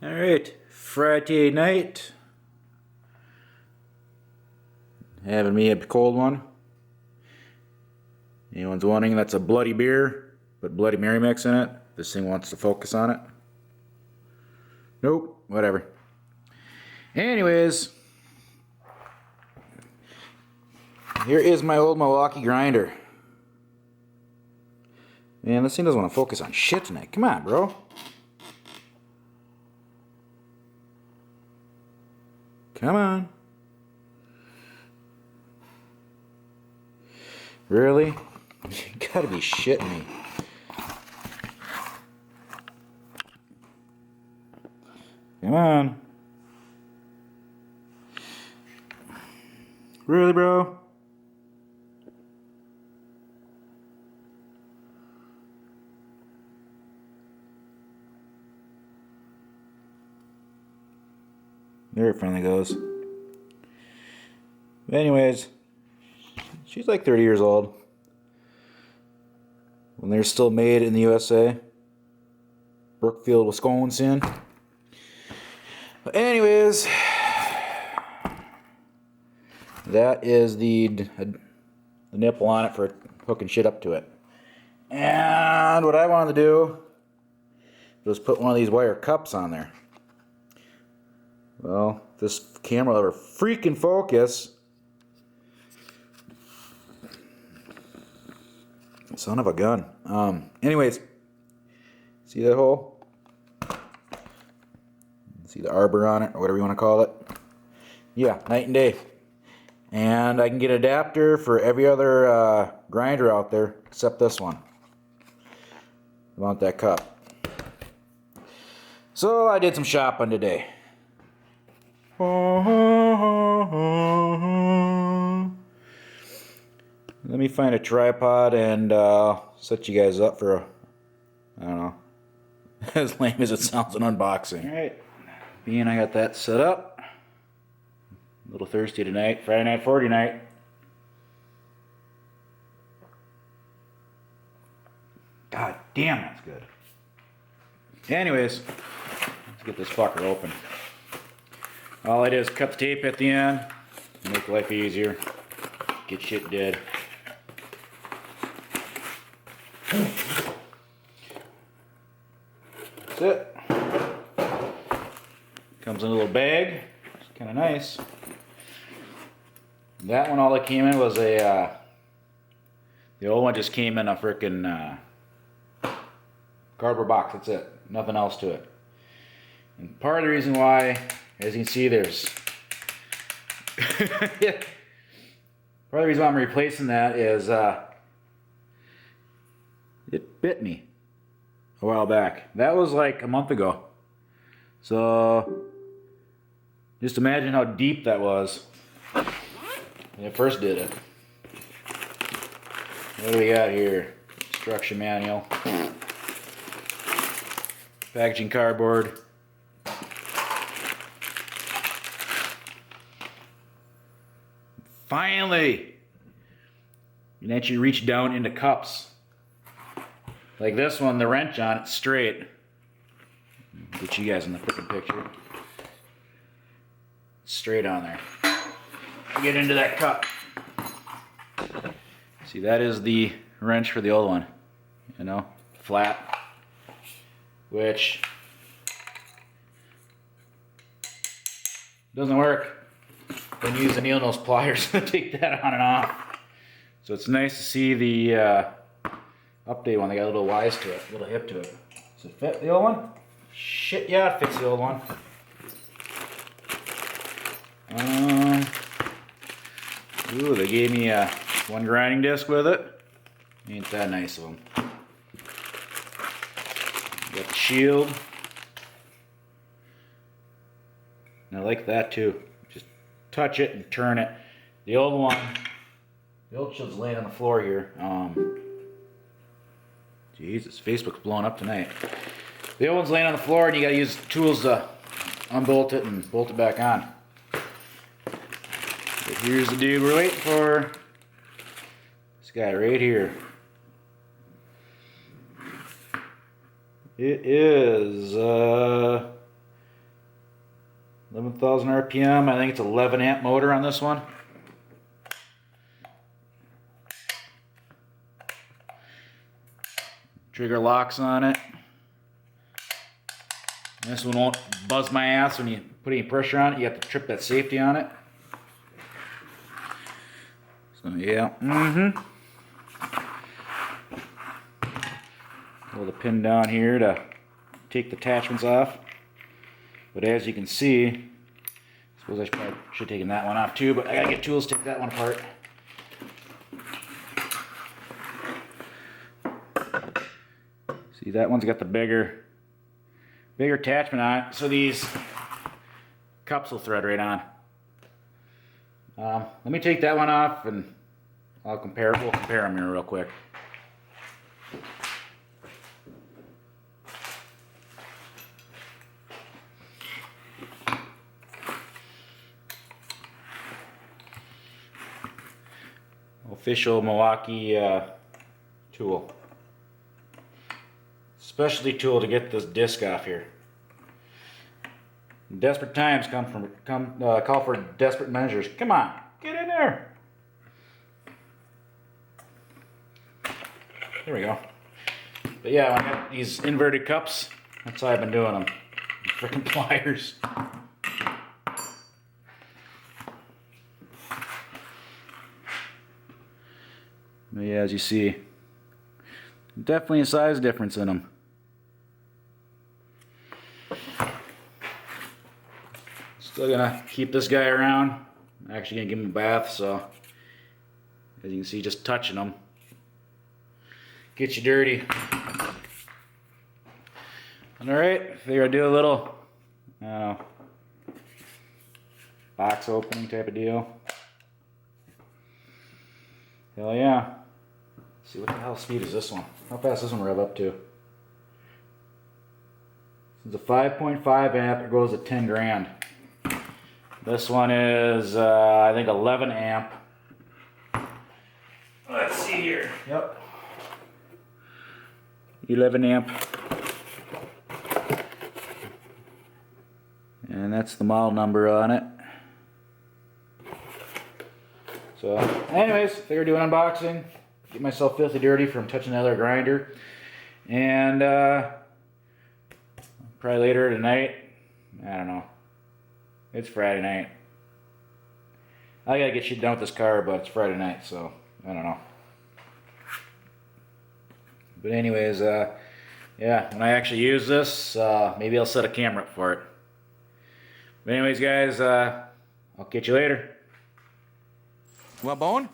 Alright, Friday night. Having me a cold one. Anyone's wondering, that's a bloody beer, but Bloody Mary mix in it. This thing wants to focus on it. Nope, whatever. Anyways, here is my old Milwaukee grinder. Man, this thing doesn't want to focus on shit tonight. Come on, bro. Come on. Really? You gotta be shitting me. Come on. Really, bro? There it finally goes. But anyways, she's like 30 years old. When they're still made in the USA. Brookfield, Wisconsin. But anyways, that is the nipple on it for hooking shit up to it. And what I wanted to do was put one of these wire cups on there. Well, this camera will ever freaking focus. Son of a gun. Anyways, see that hole? See the arbor on it, or whatever you want to call it? Yeah, night and day. And I can get an adapter for every other grinder out there except this one. I want that cup. So I did some shopping today. Let me find a tripod and set you guys up for a, I don't know, as lame as it sounds, an unboxing. Alright, being I got that set up. A little thirsty tonight, Friday night, 40 night. God damn, that's good. Anyways, let's get this fucker open. All I did is cut the tape at the end, make life easier, get shit dead. That's it. Comes in a little bag. It's kind of nice. That one, all that came in was a. The old one just came in a frickin' cardboard box. That's it. Nothing else to it. And part of the reason why, as you can see, there's. Part of the reason why I'm replacing that is it bit me a while back. That was like a month ago. So just imagine how deep that was when I first did it. What do we got here? Instruction manual. Packaging cardboard. Finally! You can actually reach down into cups. Like this one, the wrench on it's straight. Get you guys in the freaking picture. Straight on there. Get into that cup. See, that is the wrench for the old one. You know, flat. Which doesn't work. Then use the needle nose pliers to take that on and off. So it's nice to see the update one. They got a little wise to it, a little hip to it. Does it fit the old one? Shit, yeah, it fits the old one. Ooh, they gave me one grinding disc with it. Ain't that nice of them. Got the shield. And I like that too. Just touch it and turn it. The old one, the old shield's laying on the floor here. Jesus, Facebook's blowing up tonight. The old one's laying on the floor and you gotta use tools to unbolt it and bolt it back on. But here's the dude we're waiting for. This guy right here. It is 11,000 RPM. I think it's 11 amp motor on this one. Trigger locks on it. This one won't buzz my ass when you put any pressure on it. You have to trip that safety on it. So yeah, Hold the pin down here to take the attachments off. But as you can see, I suppose I should have taken that one off too, but I gotta get tools to take that one apart. See, that one's got the bigger attachment on it, so these cups will thread right on. Let me take that one off and we'll compare them here real quick. Official Milwaukee tool. Specialty tool to get this disc off here. Desperate times call for desperate measures. Come on, get in there. There we go. But yeah, when I got these inverted cups, that's how I've been doing them. Freaking pliers. But yeah, as you see, definitely a size difference in them. Still gonna keep this guy around. I'm actually gonna give him a bath, so as you can see, just touching them gets you dirty. Alright, figure I'd do a little box opening type of deal. Hell yeah. Let's see, what the hell speed is this one? How fast does this one rev up to? It's a 5.5 amp, it goes to 10 grand. This one is, I think 11 amp. Let's see here. Yep. 11 amp. And that's the model number on it. So, anyways, figured do an unboxing. Get myself filthy dirty from touching the other grinder. And, probably later tonight. I don't know. It's Friday night. I gotta get shit done with this car, but it's Friday night, so I don't know. But anyways, yeah, when I actually use this, maybe I'll set a camera up for it. But anyways, guys, I'll catch you later. Want bone?